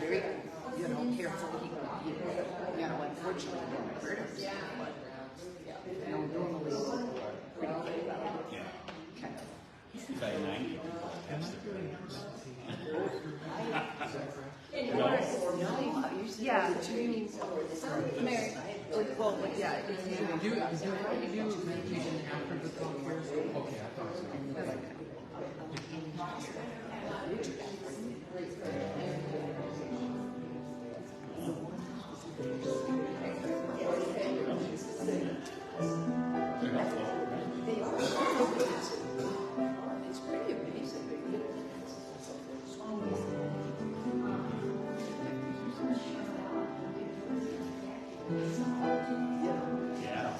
very, careful. Unfortunately, don't hurt himself, but, normally, pretty good about it. Yeah. Kind of. He's like 90. Yeah, Mary. Well, yeah. Do meditation after the talk here? Okay, I thought so. It's pretty amazing. Yeah.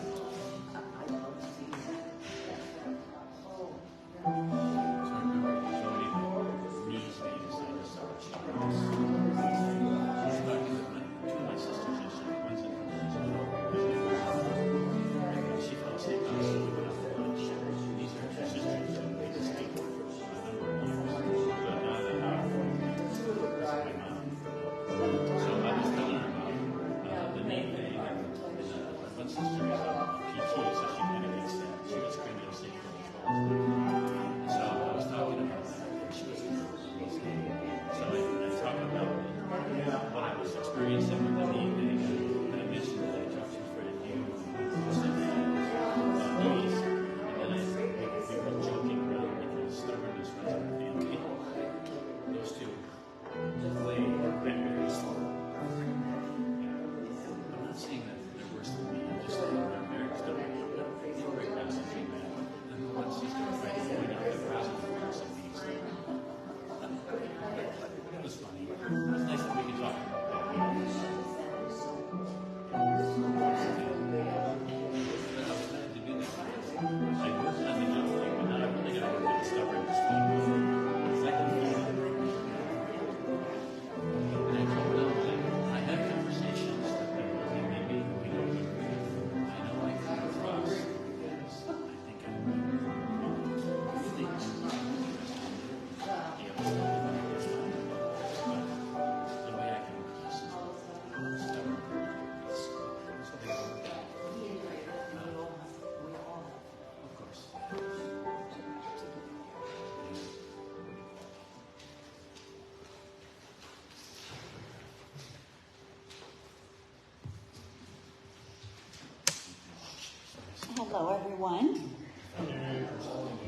Hello, everyone.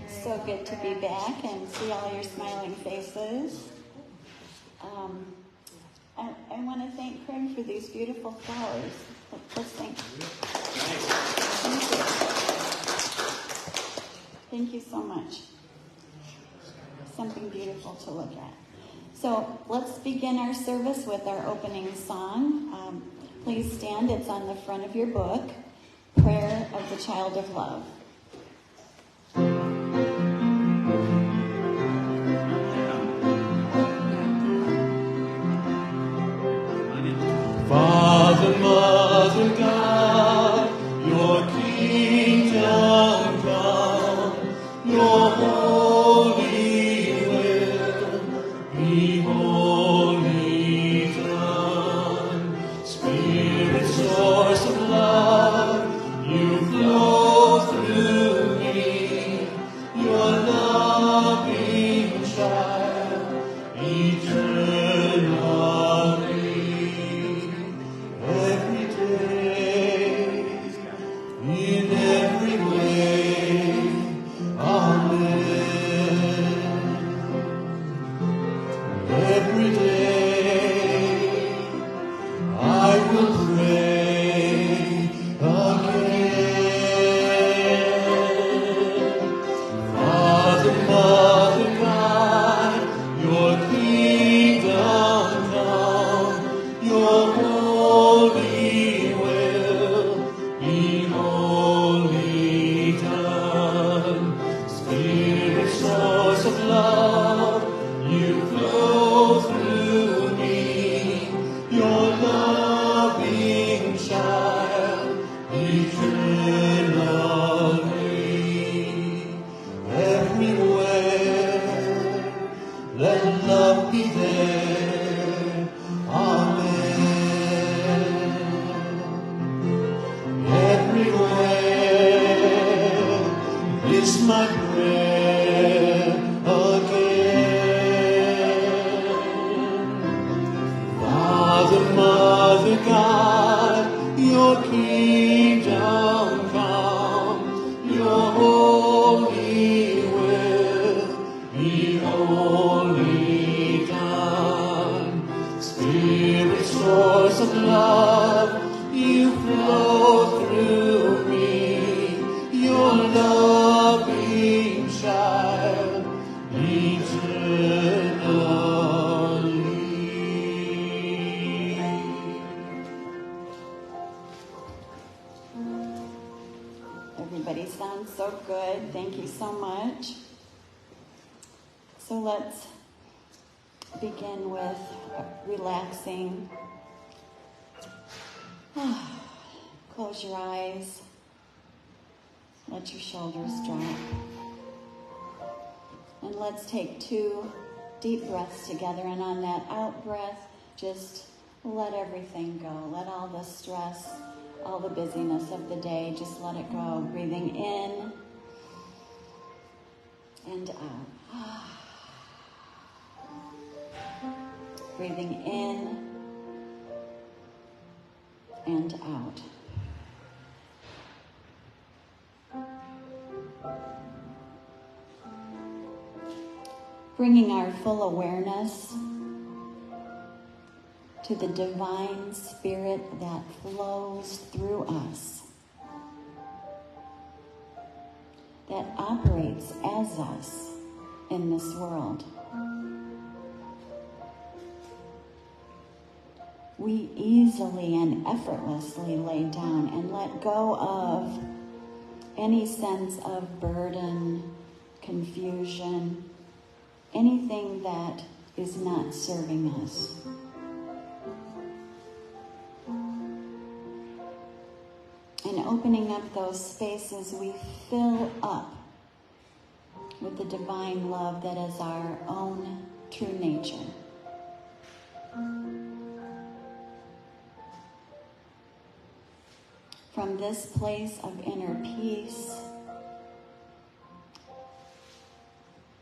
So good to be back and see all your smiling faces. I want to thank Craig for these beautiful flowers. Let's thank you. Thank you so much. Something beautiful to look at. So let's begin our service with our opening song. Please stand. It's on the front of your book. Prayer of the Child of Love. Father, Mother, God, your kingdom come, your holy will be wholly done. Spirit, source of love, you flow through of God, your kingdom come, your holy will be wholly done. Spirit, source of love, you flow through me, your loving child, eternally. Everybody sounds so good. Thank you so much. So let's begin with relaxing. Close your eyes. Let your shoulders drop. And let's take 2 deep breaths together. And on that out breath, just let everything go. Let all the stress, all the busyness of the day, just let it go. Breathing in and out. Breathing in and out. Bringing our full awareness to the divine spirit that flows through us, that operates as us in this world. We easily and effortlessly lay down and let go of any sense of burden, confusion, anything that is not serving us. And opening up those spaces, we fill up with the divine love that is our own true nature. From this place of inner peace,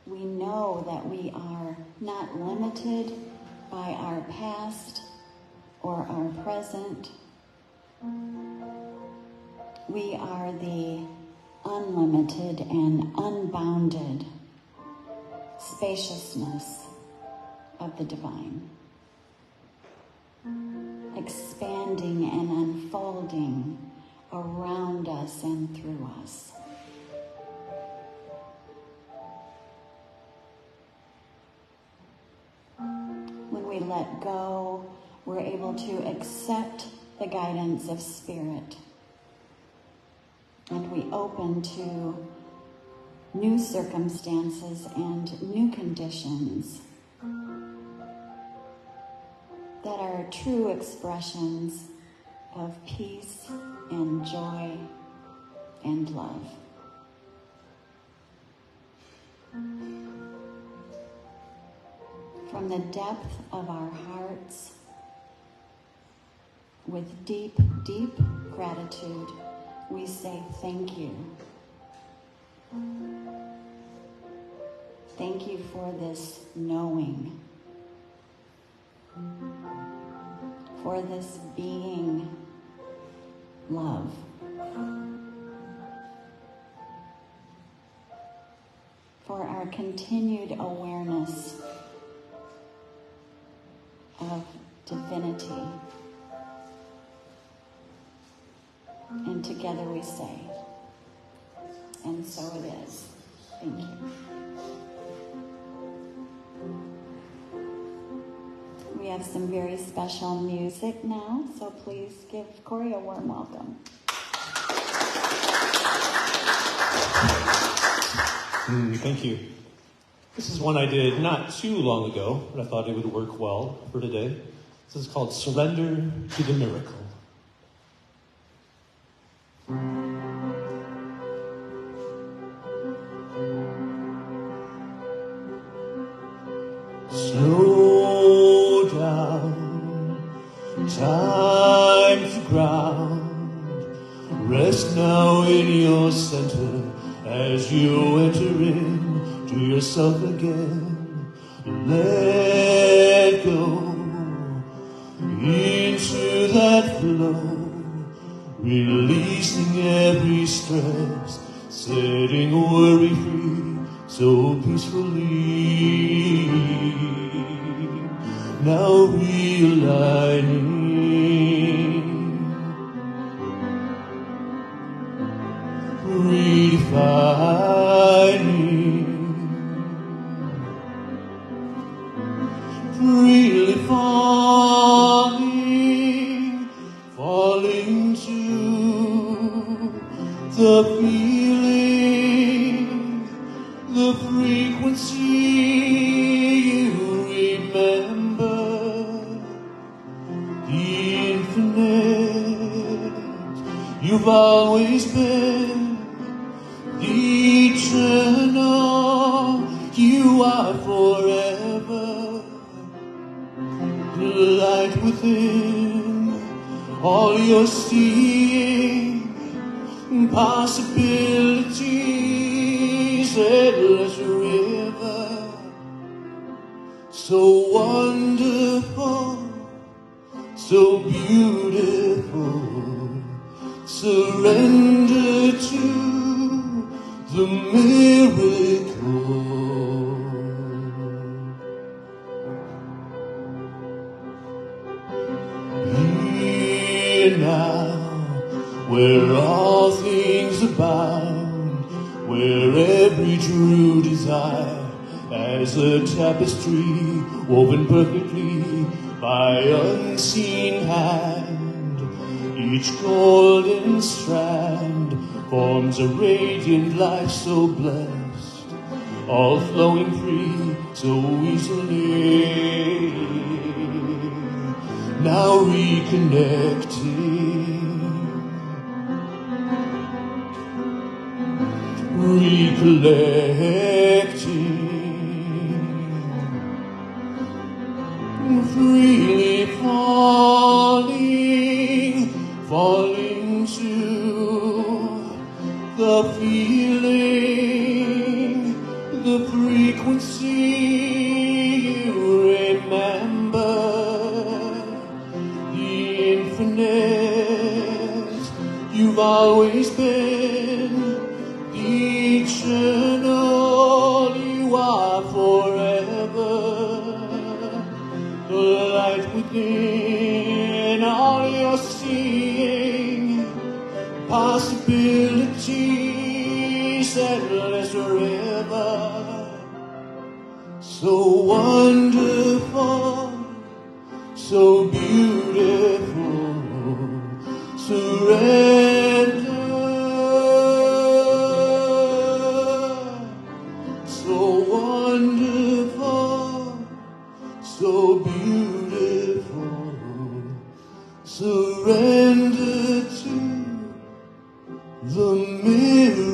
we know that we are not limited by our past or our present. We are the unlimited and unbounded spaciousness of the divine, expanding and unfolding around us and through us. When we let go, we're able to accept the guidance of Spirit. And we open to new circumstances and new conditions that are true expressions of peace and joy and love. From the depth of our hearts, with deep, deep gratitude, we say thank you. Thank you for this knowing, for this being love. For our continued awareness of divinity. And together we say, and so it is. Thank you. We have some very special music now, so please give Corey a warm welcome. Thank you. This is one I did not too long ago, but I thought it would work well for today. This is called Surrender to the Miracle. Slow down, time to ground. Rest now in your center as you enter in to yourself again. Let go into the releasing every stress, setting worry free so peacefully. Now realigning, redefining, really falling to the feeling, the frequency you remember, the infinite you've always been, the eternal you are forever, the light within all you're seeing, possibilities, endless river, so wonderful, so beautiful. Surrender to the miracle. Here now, where all things abound, where every true desire as a tapestry woven perfectly by unseen hand, each golden strand forms a radiant life so blessed, all flowing free so easily. Now reconnecting, recollecting, freely falling to the feeling, the frequency you remember, the infinite you've always been, the eternal you are forever, the light within all you're seeing, possibilities, endless river, so wonderful, so beautiful. Surrender, so wonderful, so beautiful. Surrender to the miracle.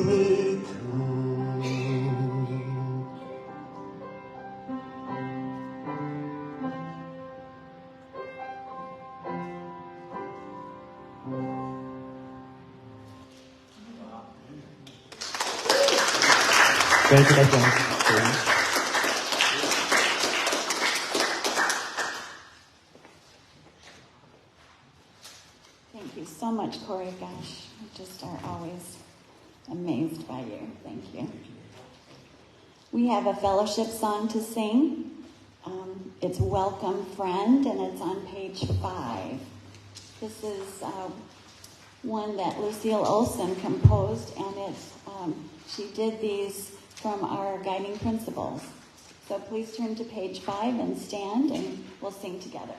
Thank you, my friends. Thank you so much, Corey. Gosh, we just are always amazed by you. Thank you. We have a fellowship song to sing. It's Welcome Friend, and it's on page 5. This is one that Lucille Olson composed, and it's she did these from our guiding principles. So please turn to page 5 and stand, and we'll sing together.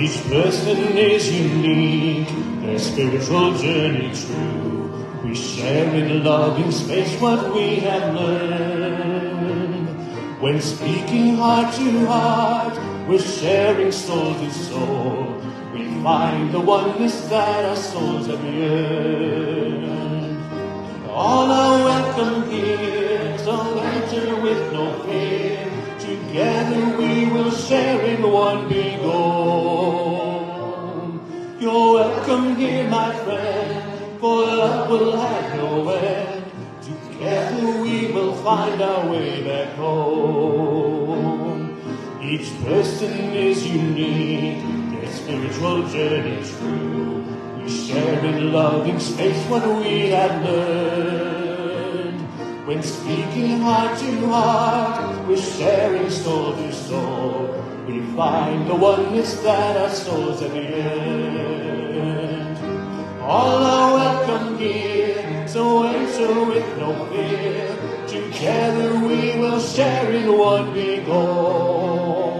Each person is unique, their spiritual journey true. We share in love in space what we have learned. When speaking heart to heart, we're sharing soul to soul. We find the oneness that our souls have yearned. All are welcome here, so enter with no fear. Together we will share in one big home. You're welcome here, my friend, for love will have no end. Together we will find our way back home. Each person is unique, their spiritual journey true. We share in loving space what we have learned. When speaking heart to heart, we're sharing soul to soul. We find the oneness that our souls have yearned. All are welcome here, so enter with no fear. Together we will share in one big home.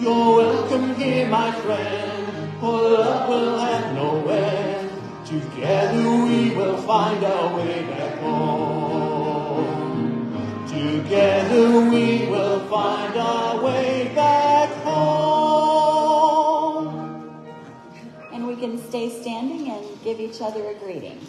You're welcome here, my friend, for love will have no end. Together we will find our way back home. Together we will find our way back home. And we can stay standing and give each other a greeting.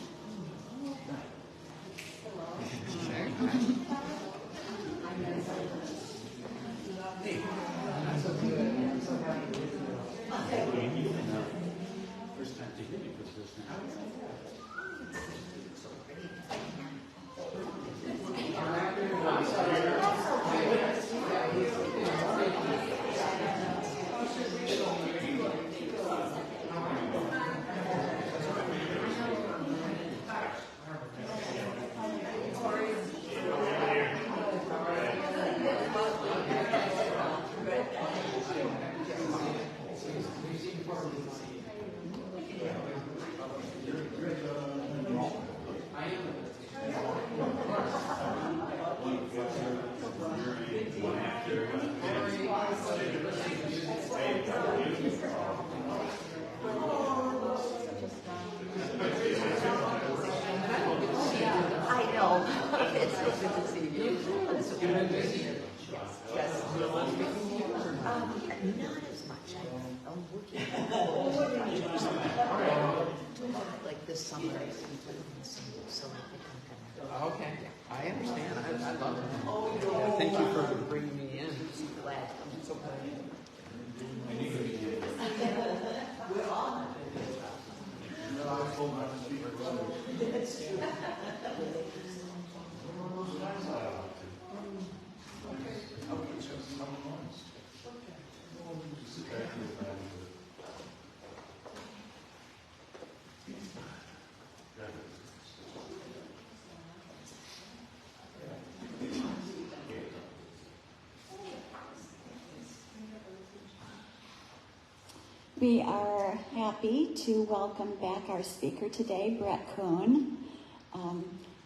Like this summer, so Okay, I understand. I love it. Yeah, thank you for bringing me in. glad. I'm so glad. We are happy to welcome back our speaker today, Brett Koon.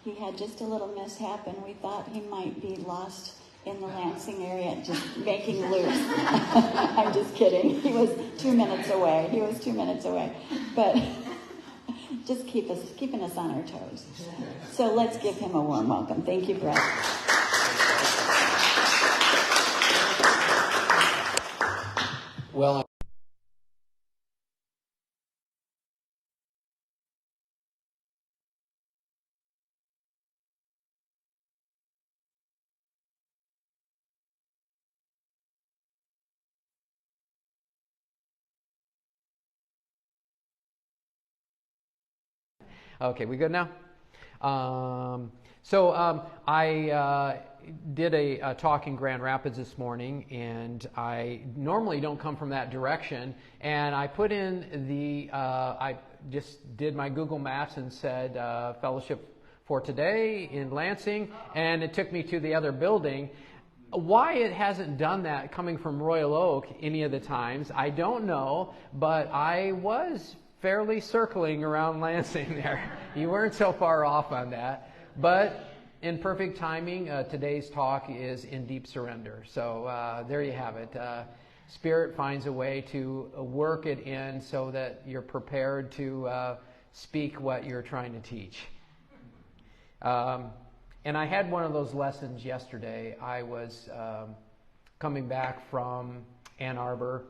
He had just a little mishap, and we thought he might be lost in the Lansing area, just making loose. I'm just kidding. He was 2 minutes away. But just keeping us on our toes. So let's give him a warm welcome. Thank you, Brett. Well, okay, we good now? I did a talk in Grand Rapids this morning, and I normally don't come from that direction. And I put in I just did my Google Maps and said fellowship for today in Lansing, and it took me to the other building. Why it hasn't done that coming from Royal Oak any of the times, I don't know, but I was fairly circling around Lansing there. You weren't so far off on that. But in perfect timing, today's talk is in deep surrender. So there you have it. Spirit finds a way to work it in so that you're prepared to speak what you're trying to teach. And I had one of those lessons yesterday. I was coming back from Ann Arbor,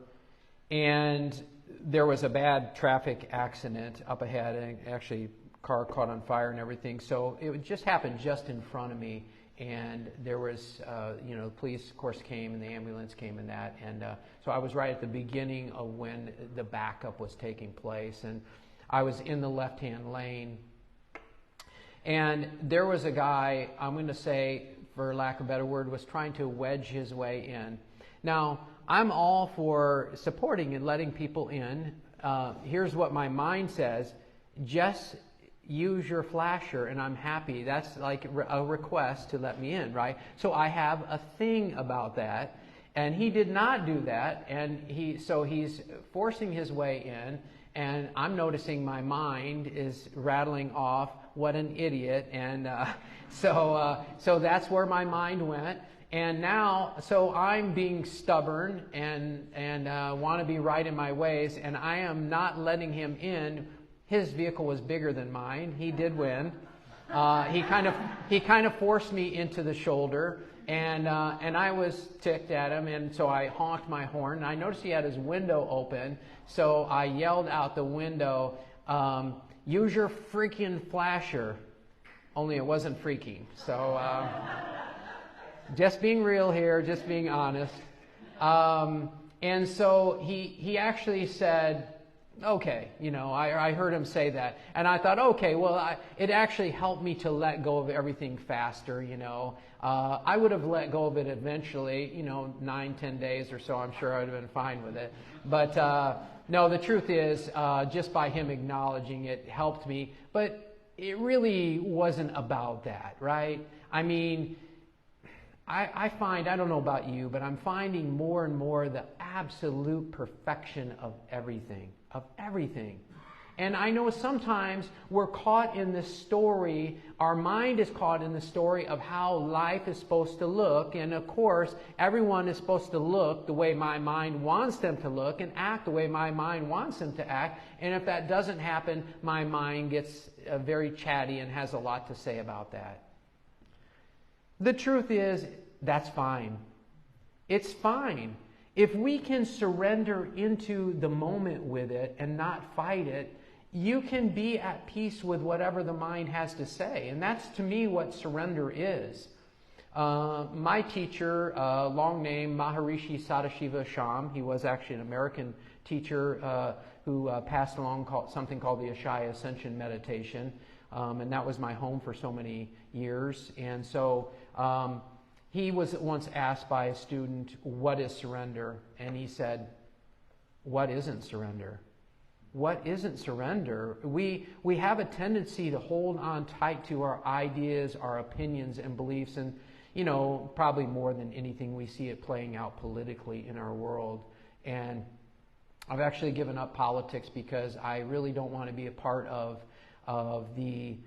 and there was a bad traffic accident up ahead, and actually car caught on fire and everything. So it just happened just in front of me, and there was, the police, of course, came, and the ambulance came and that. And so I was right at the beginning of when the backup was taking place, and I was in the left-hand lane. And there was a guy, I'm going to say, for lack of a better word, was trying to wedge his way in. Now, I'm all for supporting and letting people in. Here's what my mind says: just use your flasher and I'm happy. That's like a request to let me in, right? So I have a thing about that. And he did not do that, and he's forcing his way in, and I'm noticing my mind is rattling off, what an idiot, and so that's where my mind went. And now, so I'm being stubborn and want to be right in my ways, and I am not letting him in. His vehicle was bigger than mine. He did win. He kind of forced me into the shoulder. And I was ticked at him, and so I honked my horn. And I noticed he had his window open, so I yelled out the window, use your freaking flasher. Only it wasn't freaking. So just being real here, just being honest. And so he actually said, okay, I heard him say that. And I thought, okay, well, it actually helped me to let go of everything faster, I would have let go of it eventually, 9-10 days or so. I'm sure I would have been fine with it. But no, the truth is, just by him acknowledging it helped me. But it really wasn't about that, right? I mean, I find, I don't know about you, but I'm finding more and more the absolute perfection of everything. And I know sometimes we're caught in this story, our mind is caught in the story of how life is supposed to look. And of course, everyone is supposed to look the way my mind wants them to look and act the way my mind wants them to act. And if that doesn't happen, my mind gets very chatty and has a lot to say about that. The truth is, that's fine. It's fine. If we can surrender into the moment with it and not fight it, you can be at peace with whatever the mind has to say. And that's, to me, what surrender is. My teacher, long name Maharishi Sadashiva Sham, he was actually an American teacher who passed along something called the Ashaya Ascension Meditation. And that was my home for so many years. And so he was once asked by a student, what is surrender? And he said, what isn't surrender? What isn't surrender? We have a tendency to hold on tight to our ideas, our opinions and beliefs, and probably more than anything, we see it playing out politically in our world. And I've actually given up politics because I really don't want to be a part of the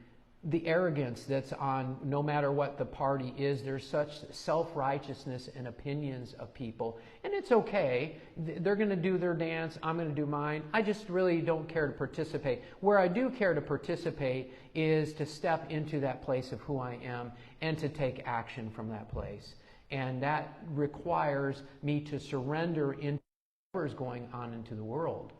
arrogance that's on, no matter what the party is. There's such self-righteousness and opinions of people. And it's okay. They're going to do their dance. I'm going to do mine. I just really don't care to participate. Where I do care to participate is to step into that place of who I am and to take action from that place. And that requires me to surrender into whatever is going on into the world.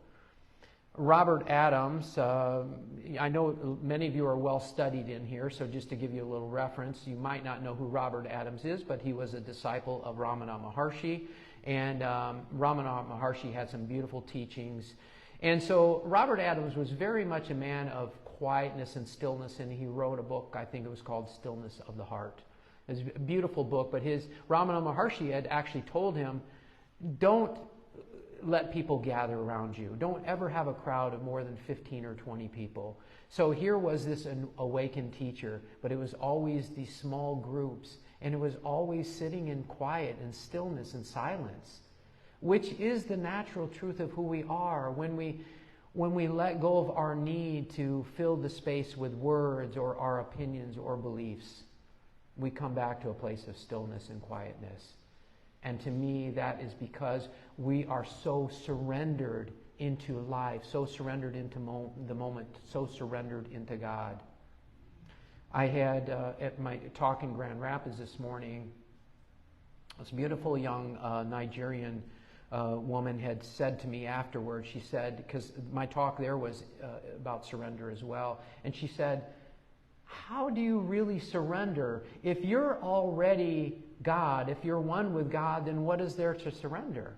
Robert Adams, I know many of you are well studied in here, so just to give you a little reference, you might not know who Robert Adams is, but he was a disciple of Ramana Maharshi, and Ramana Maharshi had some beautiful teachings. And so Robert Adams was very much a man of quietness and stillness, and he wrote a book, I think it was called Stillness of the Heart. It's a beautiful book, but Ramana Maharshi had actually told him, don't let people gather around you. Don't ever have a crowd of more than 15 or 20 people. So here was this awakened teacher, but it was always these small groups, and it was always sitting in quiet and stillness and silence, which is the natural truth of who we are when we let go of our need to fill the space with words or our opinions or beliefs. We come back to a place of stillness and quietness. And to me, that is because we are so surrendered into life, so surrendered into the moment, so surrendered into God. I had, at my talk in Grand Rapids this morning, this beautiful young Nigerian woman had said to me afterwards, she said, because my talk there was about surrender as well, and she said, how do you really surrender? If you're already God, if you're one with God, then what is there to surrender?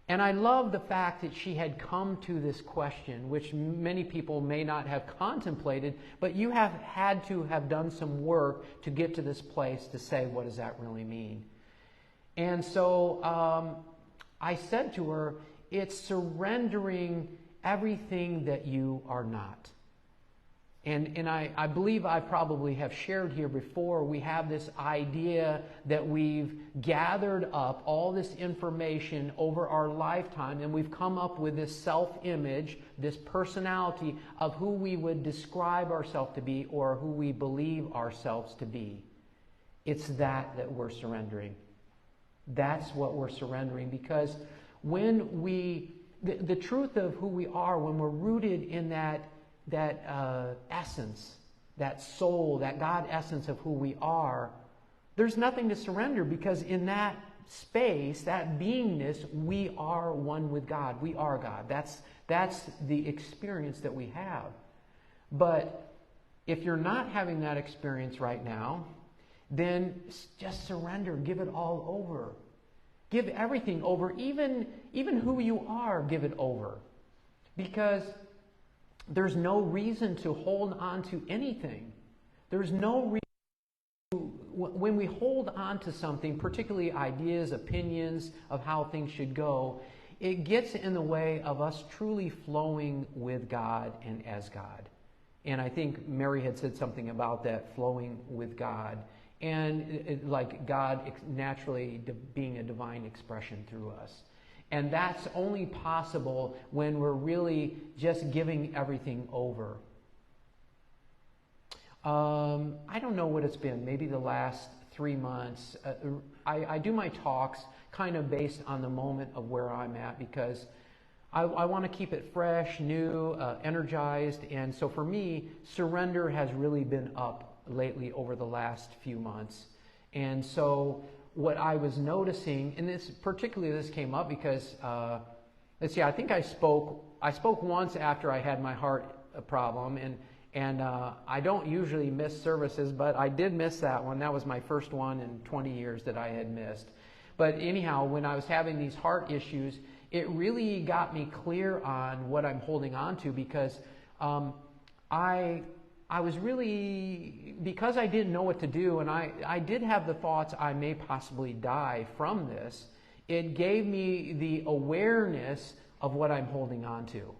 And I love the fact that she had come to this question, which many people may not have contemplated, but you have had to have done some work to get to this place to say, what does that really mean? And so I said to her, it's surrendering everything that you are not. And I believe I probably have shared here before, we have this idea that we've gathered up all this information over our lifetime, and we've come up with this self-image, this personality of who we would describe ourselves to be or who we believe ourselves to be. It's that we're surrendering. That's what we're surrendering, because when the truth of who we are, when we're rooted in that essence, that soul, that God essence of who we are, there's nothing to surrender, because in that space, that beingness, we are one with God. We are God. That's the experience that we have. But if you're not having that experience right now, then just surrender. Give it all over. Give everything over. Even who you are, give it over. Because there's no reason to hold on to anything. There's no reason when we hold on to something, particularly ideas, opinions of how things should go, it gets in the way of us truly flowing with God and as God. And I think Mary had said something about that, flowing with God. And like God naturally being a divine expression through us. And that's only possible when we're really just giving everything over. I don't know what it's been, maybe the last 3 months. I do my talks kind of based on the moment of where I'm at, because I want to keep it fresh, new, energized. And so for me, surrender has really been up lately over the last few months. And so what I was noticing, and this came up because, let's see, I think I spoke once after I had my heart problem, and I don't usually miss services, but I did miss that one. That was my first one in 20 years that I had missed. But anyhow, when I was having these heart issues, it really got me clear on what I'm holding on to, because I was really, because I didn't know what to do, and I did have the thoughts I may possibly die from this, it gave me the awareness of what I'm holding on to.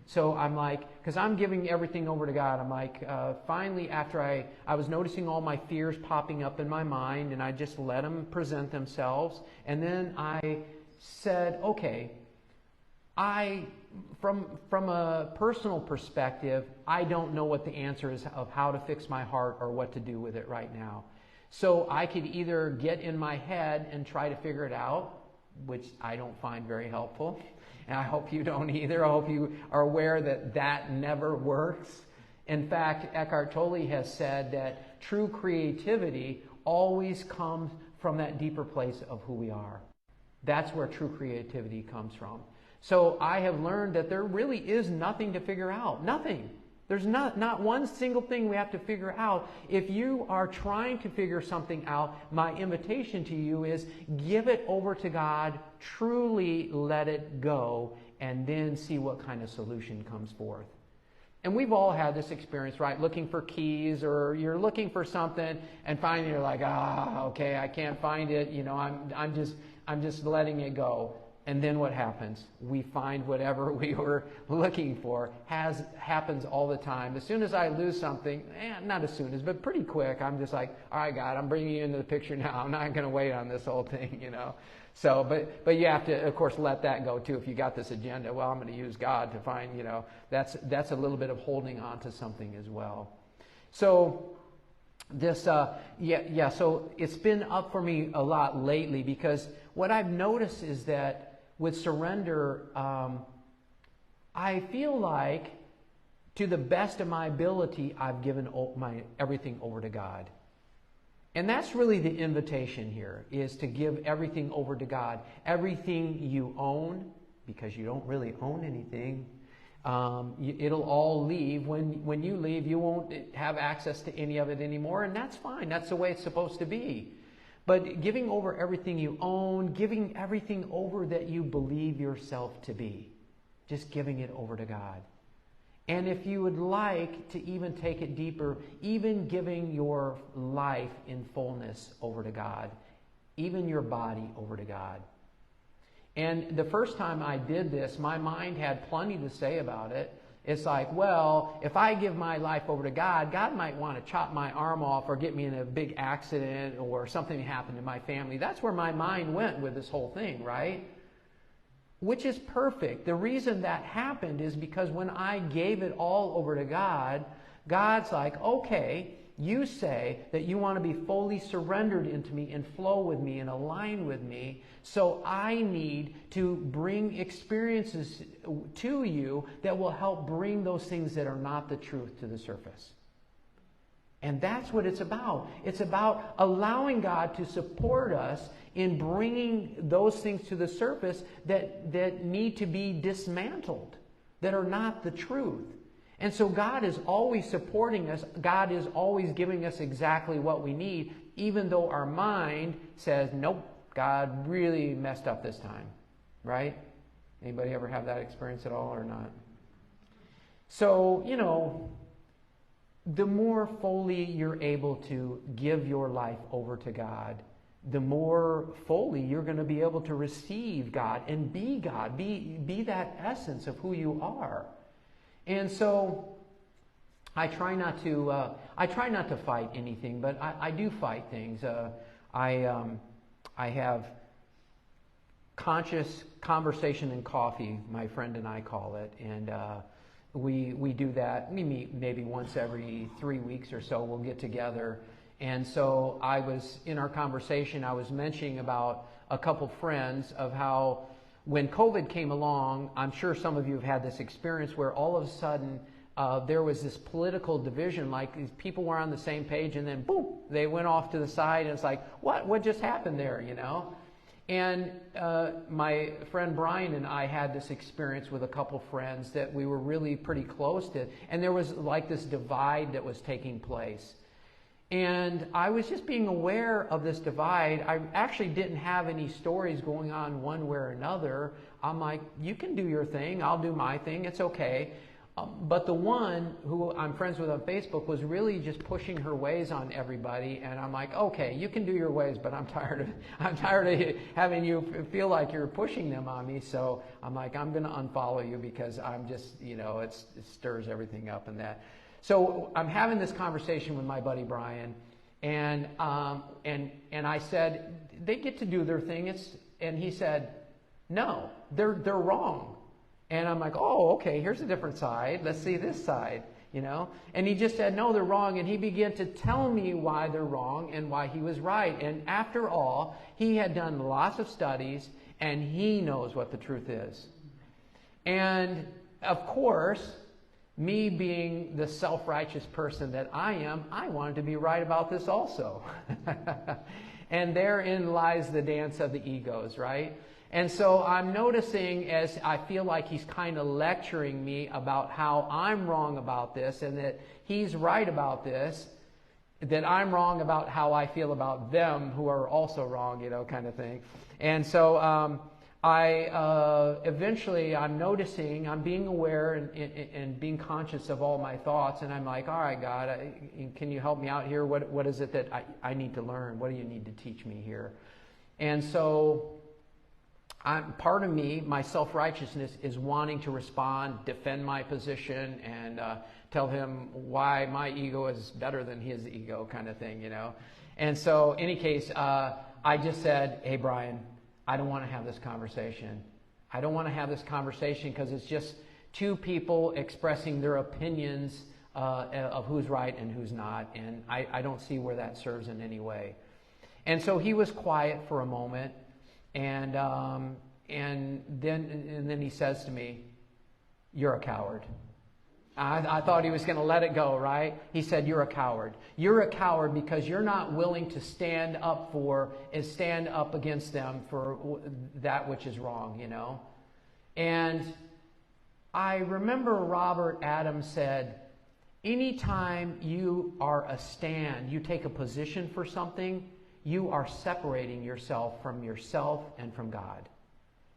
So I'm like, because I'm giving everything over to God, I'm like, finally, after I was noticing all my fears popping up in my mind, and I just let them present themselves, and then I said, okay, from a personal perspective, I don't know what the answer is of how to fix my heart or what to do with it right now. So I could either get in my head and try to figure it out, which I don't find very helpful, and I hope you don't either. I hope you are aware that never works. In fact, Eckhart Tolle has said that true creativity always comes from that deeper place of who we are. That's where true creativity comes from. So I have learned that there really is nothing to figure out. Nothing. There's not one single thing we have to figure out. If you are trying to figure something out, my invitation to you is give it over to God, truly let it go, and then see what kind of solution comes forth. And we've all had this experience, right? Looking for keys, or you're looking for something, and finally you're like, okay, I can't find it. You know, I'm just letting it go. And then what happens? We find whatever we were looking for. Happens all the time. As soon as I lose something, not as soon as, but pretty quick, I'm just like, all right, God, I'm bringing you into the picture now. I'm not going to wait on this whole thing, you know. So, but you have to, of course, let that go too. If you got this agenda, well, I'm going to use God to find, you know, that's a little bit of holding on to something as well. So this, so it's been up for me a lot lately, because what I've noticed is that with surrender, I feel like, to the best of my ability, I've given everything over to God. And that's really the invitation here, is to give everything over to God. Everything you own, because you don't really own anything, it'll all leave. When you leave, you won't have access to any of it anymore, and that's fine. That's the way it's supposed to be. But giving over everything you own, giving everything over that you believe yourself to be. Just giving it over to God. And if you would like to even take it deeper, even giving your life in fullness over to God. Even your body over to God. And the first time I did this, my mind had plenty to say about it. It's like, well, if I give my life over to God, God might want to chop my arm off or get me in a big accident or something happened to my family. That's where my mind went with this whole thing, right? Which is perfect. The reason that happened is because when I gave it all over to God, God's like, okay, you say that you want to be fully surrendered into me and flow with me and align with me. So I need to bring experiences to you that will help bring those things that are not the truth to the surface. And that's what it's about. It's about allowing God to support us in bringing those things to the surface that need to be dismantled, that are not the truth. And so God is always supporting us. God is always giving us exactly what we need, even though our mind says, nope, God really messed up this time. Right? Anybody ever have that experience at all or not? So, the more fully you're able to give your life over to God, the more fully you're going to be able to receive God and be God, be that essence of who you are. And so I try not to fight anything, but I do fight things. I have conscious conversation and coffee, my friend and I call it, and we do that. We meet maybe once every 3 weeks or so. We'll get together. And so in our conversation, I was mentioning about a couple friends of how when COVID came along, I'm sure some of you have had this experience where all of a sudden there was this political division, like these people were on the same page and then boom, they went off to the side and it's like, what just happened there, And my friend Brian and I had this experience with a couple friends that we were really pretty close to, and there was like this divide that was taking place. And I was just being aware of this divide. I actually didn't have any stories going on one way or another. I'm like, you can do your thing, I'll do my thing, it's okay. But the one who I'm friends with on Facebook was really just pushing her ways on everybody, and I'm like, okay, you can do your ways, but I'm tired of having you feel like you're pushing them on me. So I'm like, I'm going to unfollow you because I'm just, it stirs everything up and that. So I'm having this conversation with my buddy Brian, and I said, they get to do their thing. And he said, no, they're wrong. And I'm like, oh, okay, here's a different side. Let's see this side, And he just said, no, they're wrong. And he began to tell me why they're wrong and why he was right. And after all, he had done lots of studies, and he knows what the truth is. And, of course, me being the self-righteous person that I am, I wanted to be right about this also. And therein lies the dance of the egos, right? And so I'm noticing as I feel like he's kind of lecturing me about how I'm wrong about this and that he's right about this, that I'm wrong about how I feel about them who are also wrong, kind of thing. And so eventually I'm noticing, I'm being aware and being conscious of all my thoughts, and I'm like, all right, God, can you help me out here? What is it that I need to learn? What do you need to teach me here? And so part of me, my self-righteousness, is wanting to respond, defend my position, and tell him why my ego is better than his ego, kind of thing, And so, in any case, I just said, hey, Brian, I don't want to have this conversation. I don't want to have this conversation because it's just two people expressing their opinions of who's right and who's not, and I don't see where that serves in any way. And so he was quiet for a moment, and then he says to me, "You're a coward." I thought he was going to let it go, right? He said, "You're a coward. You're a coward because you're not willing to stand up against them for that which is wrong, And I remember Robert Adams said, anytime you are you take a position for something, you are separating yourself from yourself and from God.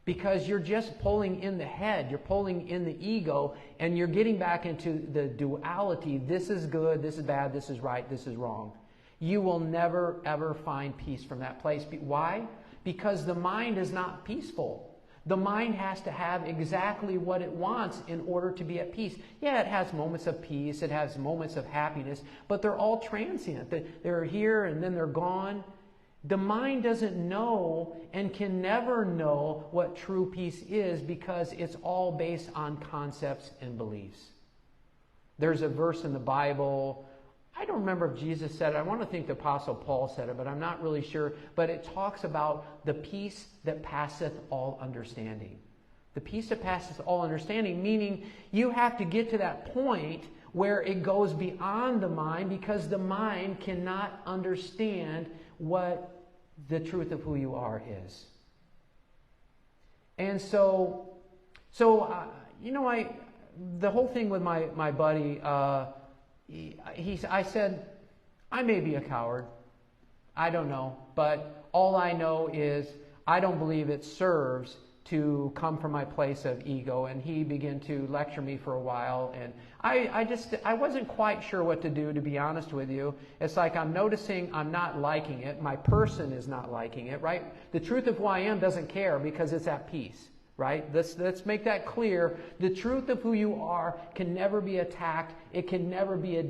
Because you're just pulling in the head, you're pulling in the ego, and you're getting back into the duality. This is good, this is bad, this is right, this is wrong. You will never, ever find peace from that place. Why? Because the mind is not peaceful. The mind has to have exactly what it wants in order to be at peace. Yeah, it has moments of peace, it has moments of happiness, but they're all transient. They're here and then they're gone. The mind doesn't know and can never know what true peace is because it's all based on concepts and beliefs. There's a verse in the Bible, I don't remember if Jesus said it. I want to think the Apostle Paul said it, but I'm not really sure. But it talks about the peace that passeth all understanding. The peace that passeth all understanding, meaning you have to get to that point where it goes beyond the mind because the mind cannot understand what the truth of who you are is. And so the whole thing with my buddy, I said, I may be a coward. I don't know. But all I know is I don't believe it serves to come from my place of ego. And he began to lecture me for a while. And I wasn't quite sure what to do, to be honest with you. It's like I'm noticing I'm not liking it. My person is not liking it, right? The truth of who I am doesn't care because it's at peace. Right? Let's make that clear. The truth of who you are can never be attacked. It can never be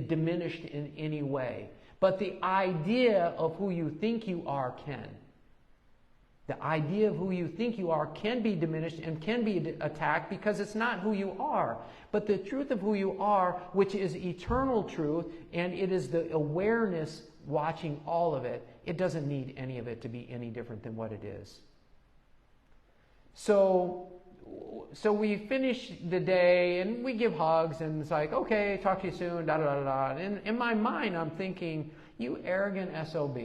diminished in any way. But the idea of who you think you are can. The idea of who you think you are can be diminished and can be attacked because it's not who you are. But the truth of who you are, which is eternal truth, and it is the awareness watching all of it, it doesn't need any of it to be any different than what it is. So we finish the day and we give hugs and it's like, okay, talk to you soon, da da da da. And in my mind, I'm thinking, you arrogant SOB.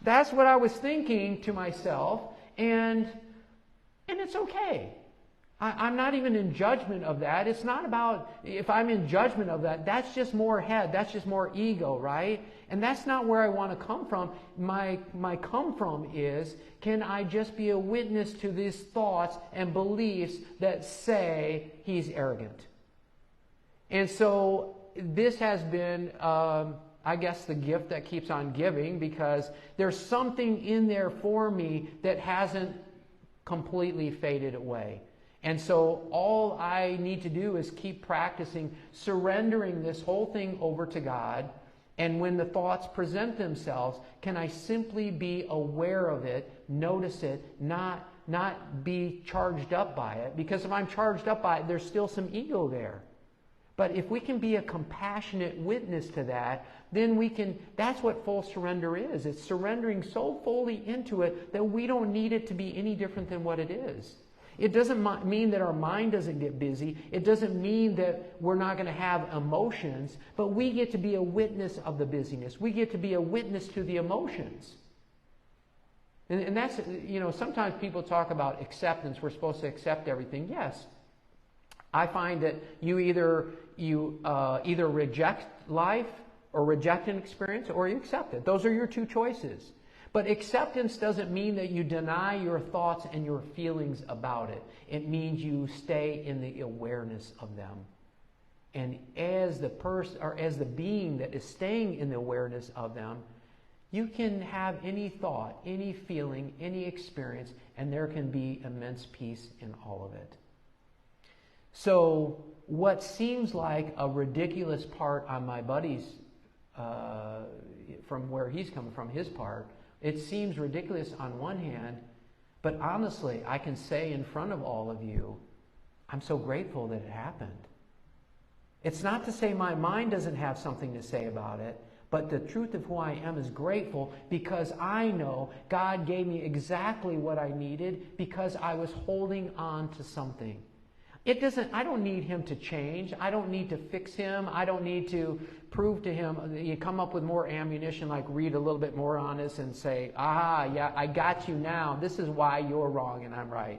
That's what I was thinking to myself, and it's okay. I'm not even in judgment of that. It's not about if I'm in judgment of that. That's just more head. That's just more ego, right? And that's not where I want to come from. My come from is, can I just be a witness to these thoughts and beliefs that say he's arrogant? And so this has been, I guess, the gift that keeps on giving, because there's something in there for me that hasn't completely faded away. And so all I need to do is keep practicing surrendering this whole thing over to God. And when the thoughts present themselves, can I simply be aware of it, notice it, not be charged up by it? Because if I'm charged up by it, there's still some ego there. But if we can be a compassionate witness to that, then we can, that's what full surrender is. It's surrendering so fully into it that we don't need it to be any different than what it is. It doesn't mean that our mind doesn't get busy. It doesn't mean that we're not going to have emotions, but we get to be a witness of the busyness. We get to be a witness to the emotions. And that's, sometimes people talk about acceptance. We're supposed to accept everything. Yes. I find that you either reject life or reject an experience, or you accept it. Those are your two choices. But acceptance doesn't mean that you deny your thoughts and your feelings about it. It means you stay in the awareness of them. And as the person, or as the being that is staying in the awareness of them, you can have any thought, any feeling, any experience, and there can be immense peace in all of it. So what seems like a ridiculous part on my buddy's, from where he's coming from, his part, it seems ridiculous on one hand, but honestly, I can say in front of all of you, I'm so grateful that it happened. It's not to say my mind doesn't have something to say about it, but the truth of who I am is grateful because I know God gave me exactly what I needed because I was holding on to something. I don't need him to change. I don't need to fix him. I don't need to prove to him. You come up with more ammunition, like read a little bit more on this and say, yeah, I got you now. This is why you're wrong and I'm right.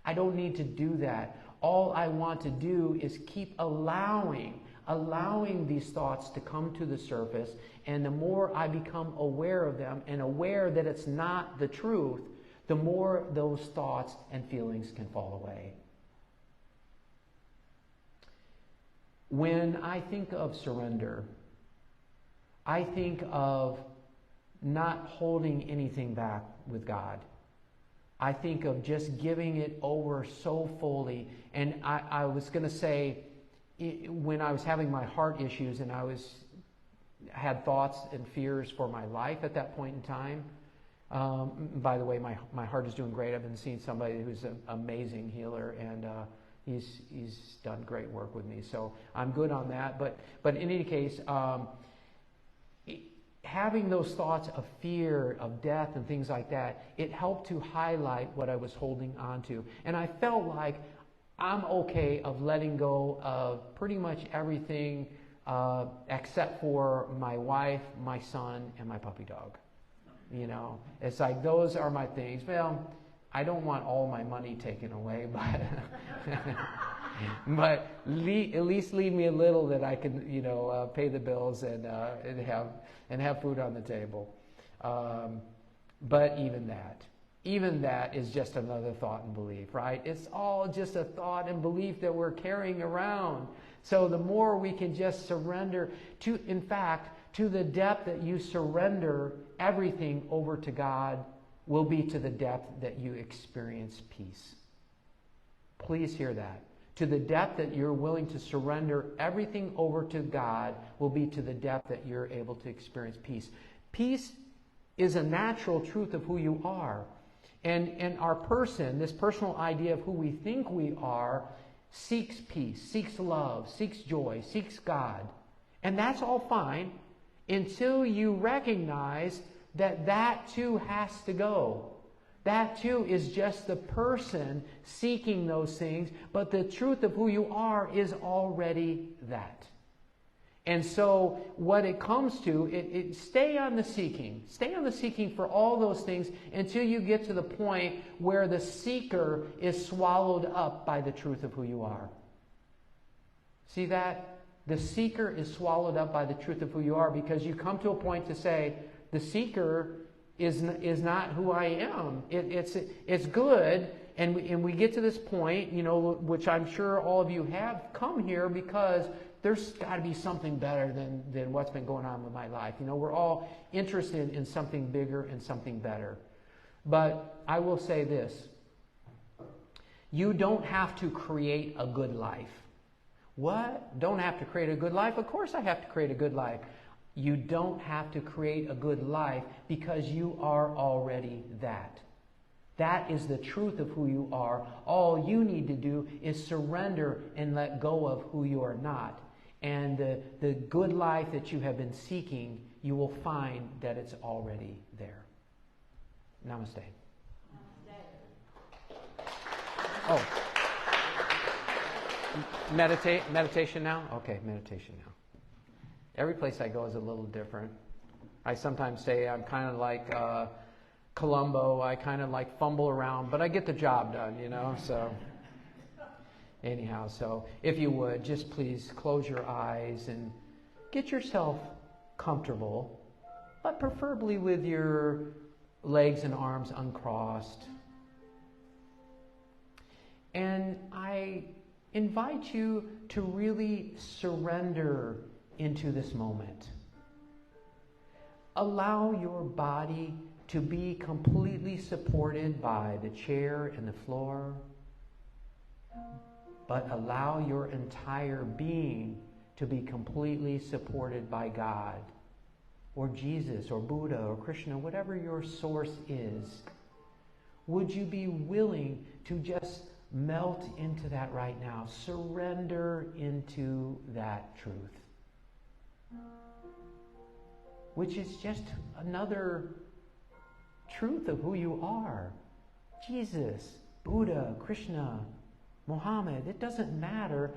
I don't need to do that. All I want to do is keep allowing allowing these thoughts to come to the surface, and the more I become aware of them and aware that it's not the truth, the more those thoughts and feelings can fall away. When I think of surrender, I think of not holding anything back with God. I think of just giving it over so fully. And I was going to say, when I was having my heart issues and had thoughts and fears for my life at that point in time. By the way, my heart is doing great. I've been seeing somebody who's an amazing healer, and he's done great work with me. So I'm good on that. But in any case, having those thoughts of fear, of death, and things like that, it helped to highlight what I was holding on to. And I felt like I'm okay of letting go of pretty much everything except for my wife, my son, and my puppy dog. You know, it's like those are my things. Well, I don't want all my money taken away, but at least leave me a little that I can, pay the bills and have food on the table. But even that is just another thought and belief, right? It's all just a thought and belief that we're carrying around. So the more we can just surrender to the depth that you surrender everything over to God, will be to the depth that you experience peace. Please hear that. To the depth that you're willing to surrender everything over to God will be to the depth that you're able to experience peace. Peace is a natural truth of who you are. And our person, this personal idea of who we think we are, seeks peace, seeks love, seeks joy, seeks God. And that's all fine until you recognize that too has to go. That too is just the person seeking those things, but the truth of who you are is already that. And so what it comes to, stay on the seeking. Stay on the seeking for all those things until you get to the point where the seeker is swallowed up by the truth of who you are. See that? The seeker is swallowed up by the truth of who you are, because you come to a point to say, the seeker is not who I am. It's good, and we get to this point, which I'm sure all of you have come here because there's got to be something better than what's been going on with my life. We're all interested in something bigger and something better. But I will say this. You don't have to create a good life. What? Don't have to create a good life? Of course I have to create a good life. You don't have to create a good life because you are already that. That is the truth of who you are. All you need to do is surrender and let go of who you are not. And the good life that you have been seeking, you will find that it's already there. Namaste. Oh. Meditation now? Okay, meditation now. Every place I go is a little different. I sometimes say I'm kind of like Columbo. I kind of like fumble around, but I get the job done, so anyhow, so if you would, just please close your eyes and get yourself comfortable, but preferably with your legs and arms uncrossed. And I invite you to really surrender into this moment. Allow your body to be completely supported by the chair and the floor, but allow your entire being to be completely supported by God, or Jesus, or Buddha, or Krishna, whatever your source is. Would you be willing to just melt into that right now? Surrender into that truth, which is just another truth of who you are. Jesus, Buddha, Krishna, Muhammad, it doesn't matter.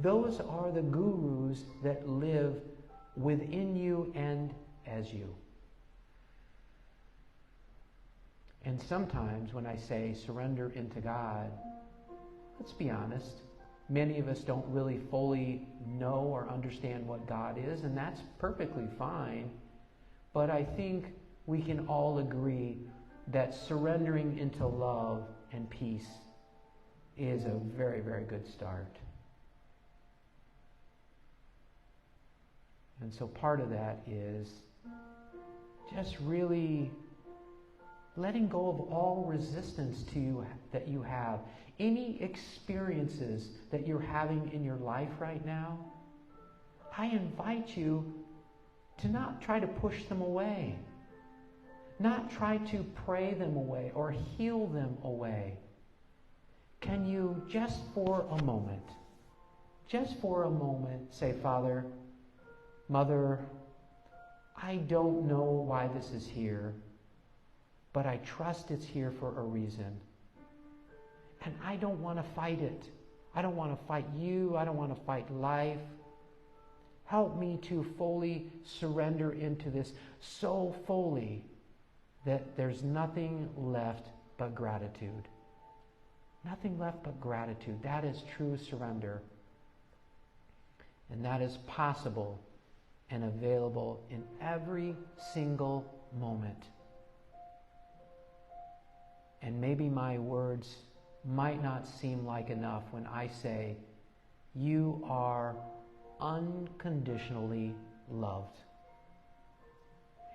Those are the gurus that live within you and as you. And sometimes when I say surrender into God, let's be honest, Many of us don't really fully know or understand what God is, and that's perfectly fine. But I think we can all agree that surrendering into love and peace is a very, very good start. And so part of that is just really letting go of all resistance to you that you have. Any experiences that you're having in your life right now, I invite you to not try to push them away. Not try to pray them away or heal them away. Can you just for a moment say, Father, Mother, I don't know why this is here, but I trust it's here for a reason. And I don't want to fight it. I don't want to fight you. I don't want to fight life. Help me to fully surrender into this so fully that there's nothing left but gratitude. Nothing left but gratitude. That is true surrender. And that is possible and available in every single moment. And maybe my words might not seem like enough when I say, you are unconditionally loved.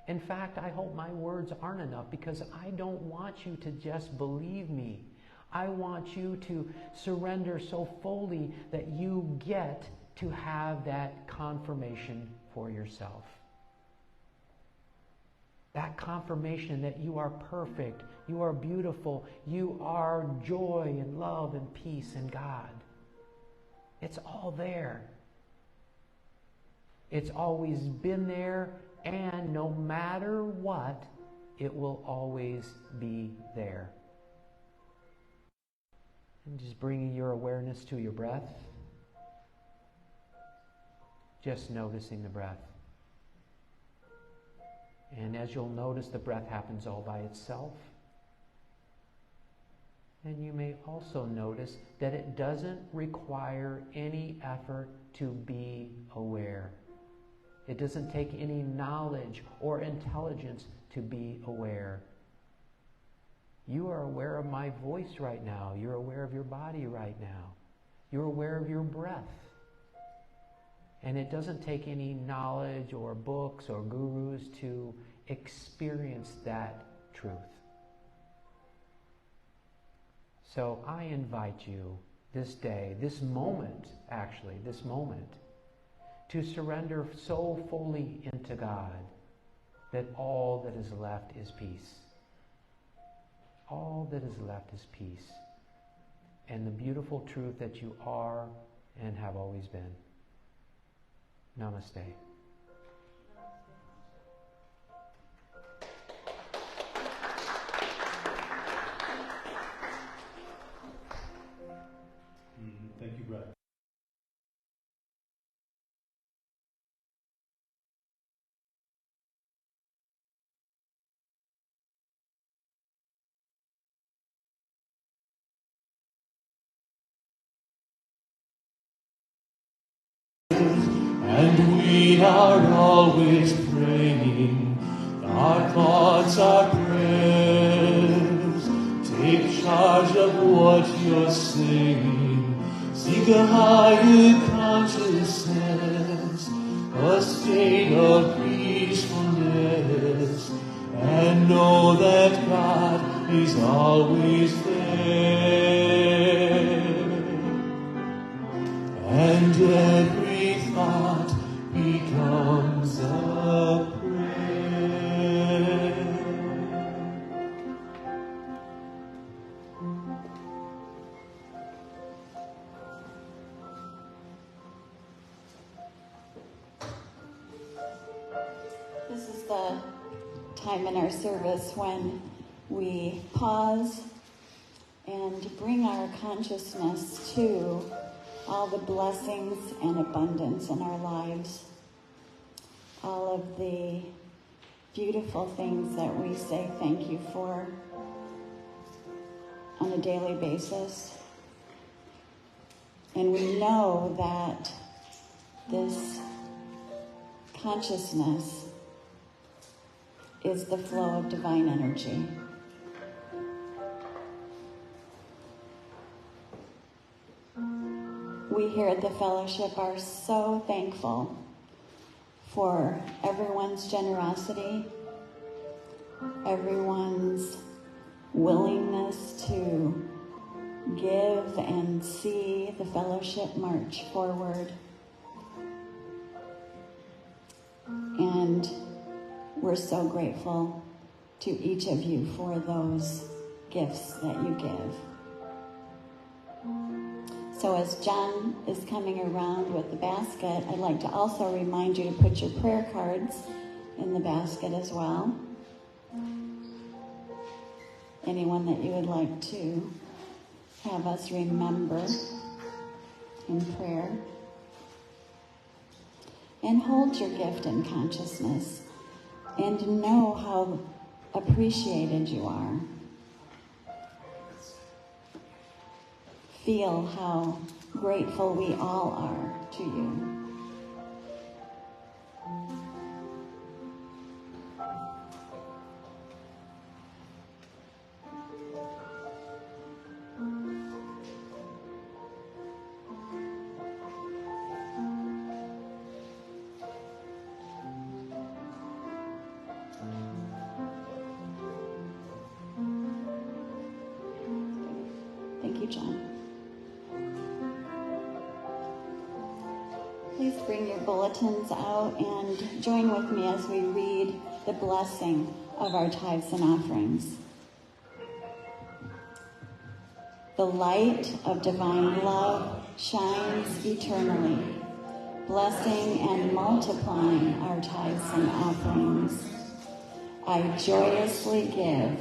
In fact, I hope my words aren't enough, because I don't want you to just believe me. I want you to surrender so fully that you get to have that confirmation for yourself. That confirmation that you are perfect, you are beautiful, you are joy and love and peace in God. It's all there. It's always been there, and no matter what, it will always be there. And just bringing your awareness to your breath. Just noticing the breath. And as you'll notice, the breath happens all by itself. And you may also notice that it doesn't require any effort to be aware. It doesn't take any knowledge or intelligence to be aware. You are aware of my voice right now. You're aware of your body right now. You're aware of your breath. And it doesn't take any knowledge or books or gurus to experience that truth. So I invite you this day, this moment, to surrender so fully into God that all that is left is peace. All that is left is peace. And the beautiful truth that you are and have always been. Namaste. Thank you, Brad. And we are always praying, our thoughts are prayers. Take charge of what you're saying, seek a higher consciousness, a state of peacefulness, and know that God is always there. And every thought becomes a prayer. This is the time in our service when we pause and bring our consciousness to all the blessings and abundance in our lives, all of the beautiful things that we say thank you for on a daily basis. And we know that this consciousness is the flow of divine energy. We here at the fellowship are so thankful for everyone's generosity, everyone's willingness to give and see the fellowship march forward. And we're so grateful to each of you for those gifts that you give. So as John is coming around with the basket, I'd like to also remind you to put your prayer cards in the basket as well. Anyone that you would like to have us remember in prayer. And hold your gift in consciousness and know how appreciated you are. Feel how grateful we all are to you. Thank you, John. Please bring your bulletins out and join with me as we read the blessing of our tithes and offerings. The light of divine love shines eternally, blessing and multiplying our tithes and offerings. I joyously give,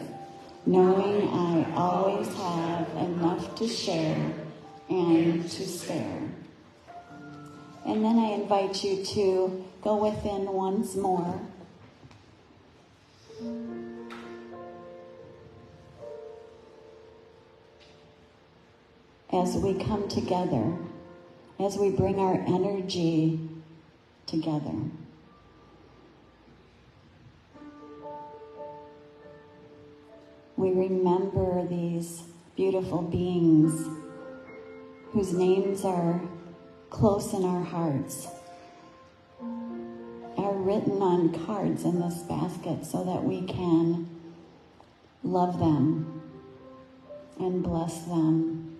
knowing I always have enough to share and to spare. And then I invite you to go within once more. As we come together, as we bring our energy together. We remember these beautiful beings whose names are close in our hearts, are written on cards in this basket so that we can love them and bless them.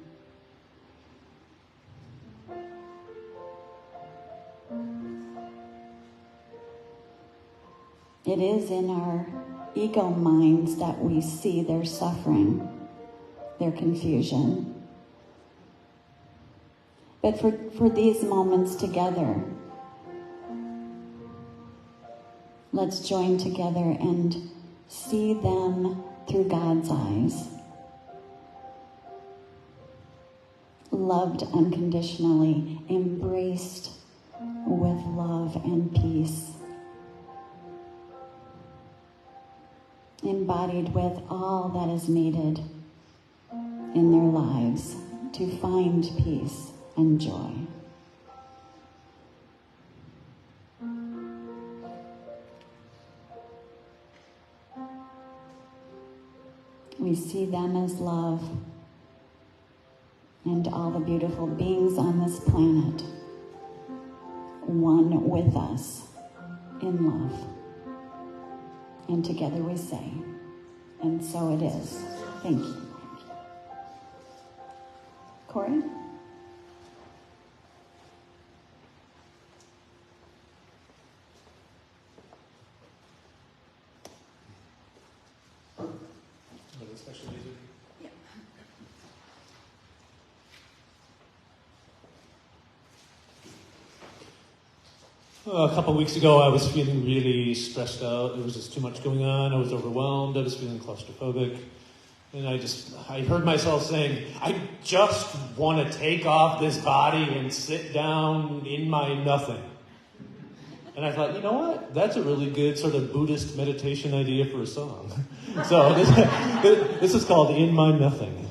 It is in our ego minds that we see their suffering, their confusion. But for these moments together, let's join together and see them through God's eyes. Loved unconditionally, embraced with love and peace. Embodied with all that is needed in their lives to find peace and joy. We see them as love and all the beautiful beings on this planet, one with us in love. And together we say, and so it is. Thank you. Corey? Special music? Yeah. A couple weeks ago, I was feeling really stressed out. There was just too much going on. I was overwhelmed. I was feeling claustrophobic. And I heard myself saying, I just want to take off this body and sit down in my nothing. And I thought, you know what? That's a really good sort of Buddhist meditation idea for a song. So this is called In My Nothing.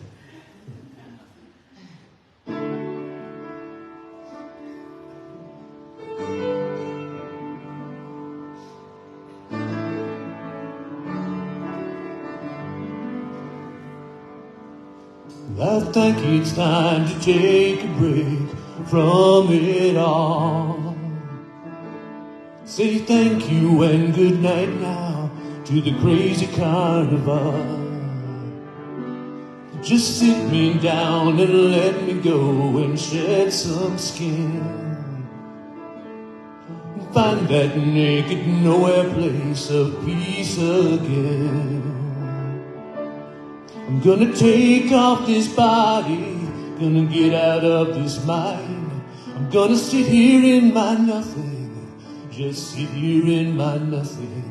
I think it's time to take a break from it all. Say thank you and good night now to the crazy carnival. Just sit me down and let me go and shed some skin. Find that naked nowhere place of peace again. I'm gonna take off this body, gonna get out of this mind. I'm gonna sit here in my nothing, just sit here in my nothing.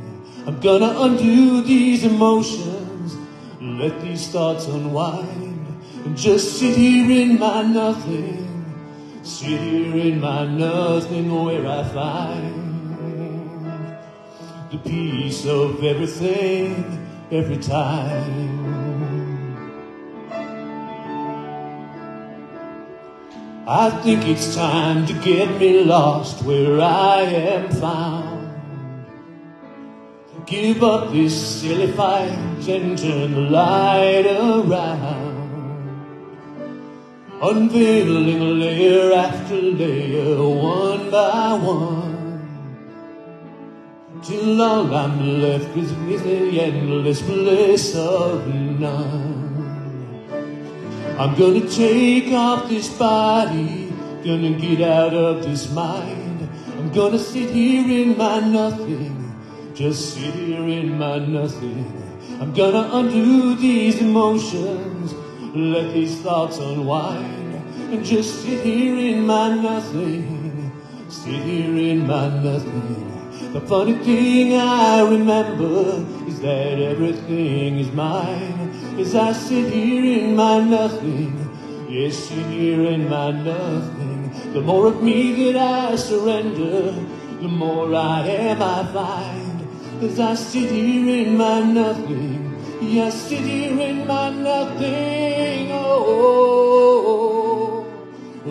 I'm gonna undo these emotions, let these thoughts unwind, and just sit here in my nothing, sit here in my nothing where I find the peace of everything, every time. I think it's time to get me lost where I am found. Give up this silly fight and turn the light around. Unveiling layer after layer, one by one, till all I'm left is with the endless bliss of none. I'm gonna take off this body, gonna get out of this mind. I'm gonna sit here in my nothing, just sit here in my nothing. I'm gonna undo these emotions, let these thoughts unwind, and just sit here in my nothing, sit here in my nothing. The funny thing I remember is that everything is mine. As I sit here in my nothing, yes, sit here in my nothing. The more of me that I surrender, the more I am I find. As I sit here in my nothing, yes, sit here in my nothing. Oh, oh, oh,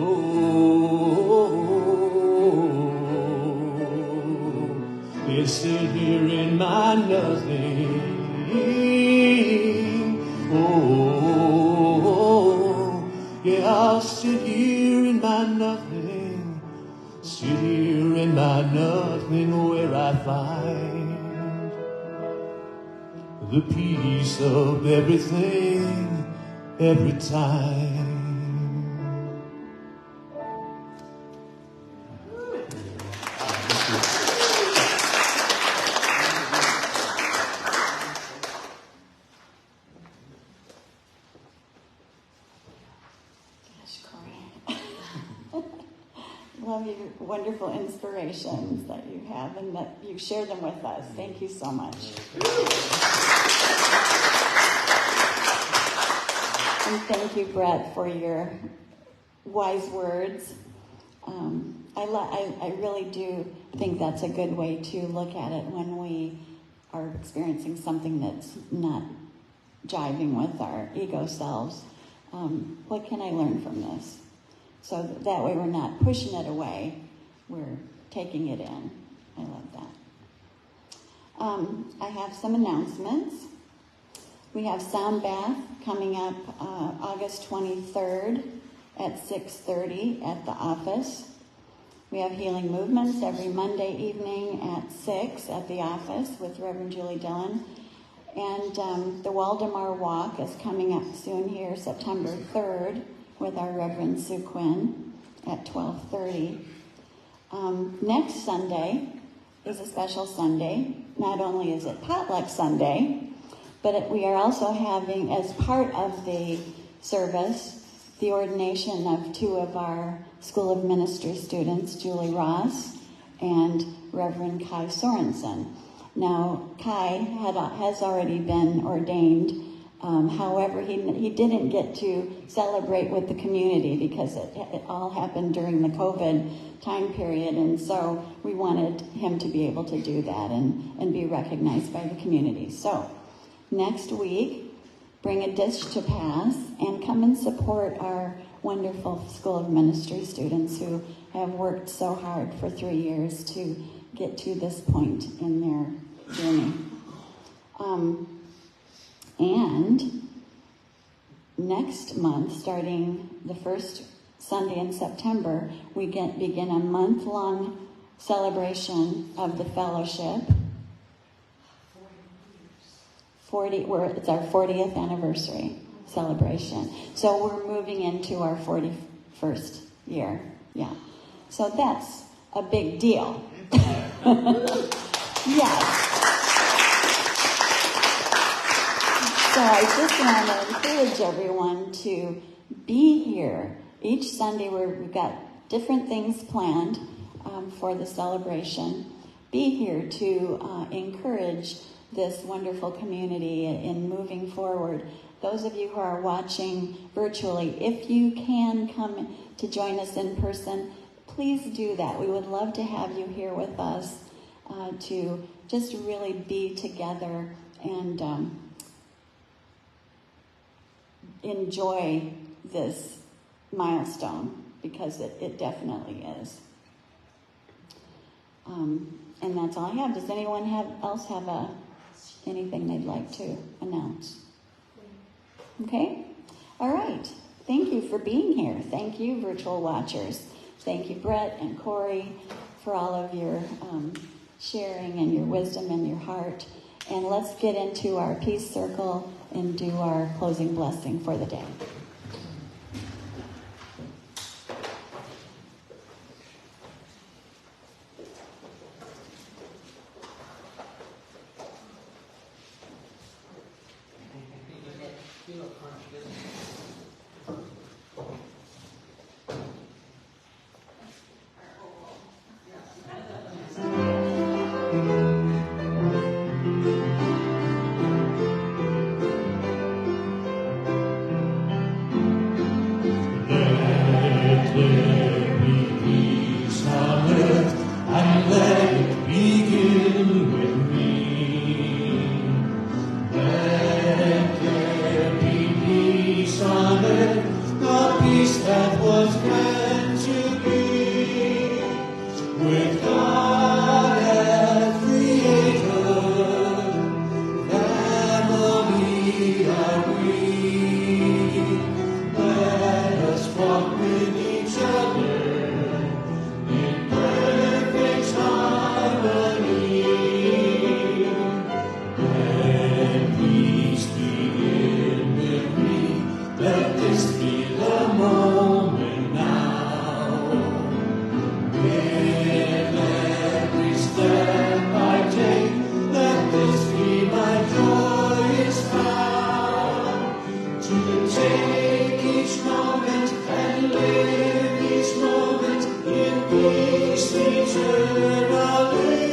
oh. Yes, sit here in my nothing. Oh, yeah, I'll sit here in my nothing, sit here in my nothing where I find the peace of everything, every time. Love your wonderful inspirations that you have and that you share them with us. Thank you so much. And thank you, Brett, for your wise words. I really do think that's a good way to look at it when we are experiencing something that's not jiving with our ego selves. What can I learn from this? So that way we're not pushing it away, we're taking it in. I love that. I have some announcements. We have Sound Bath coming up August 23rd at 6:30 at the office. We have Healing Movements every Monday evening at 6 at the office with Reverend Julie Dillon. And the Waldemar Walk is coming up soon here, September 3rd, with our Reverend Sue Quinn at 12:30. Next Sunday is a special Sunday. Not only is it Potluck Sunday, but we are also having, as part of the service, the ordination of two of our School of Ministry students, Julie Ross and Reverend Kai Sorensen. Now, Kai has already been ordained. However, he didn't get to celebrate with the community because it all happened during the COVID time period, and so we wanted him to be able to do that and be recognized by the community. So, next week, bring a dish to pass and come and support our wonderful School of Ministry students who have worked so hard for 3 years to get to this point in their journey. And next month, starting the first Sunday in September, we begin a month-long celebration of the fellowship. It's our 40th anniversary celebration. So we're moving into our 41st year. Yeah. So that's a big deal. Yes. So I just want to encourage everyone to be here. Each Sunday we've got different things planned for the celebration. Be here to encourage this wonderful community in moving forward. Those of you who are watching virtually, if you can come to join us in person, please do that. We would love to have you here with us to just really be together and enjoy this milestone, because it definitely is. And that's all I have. Does anyone else have anything they'd like to announce? Okay? All right. Thank you for being here. Thank you, virtual watchers. Thank you, Brett and Corey, for all of your sharing and your wisdom and your heart. And let's get into our peace circle and do our closing blessing for the day. Take each moment and live each moment in peace eternally.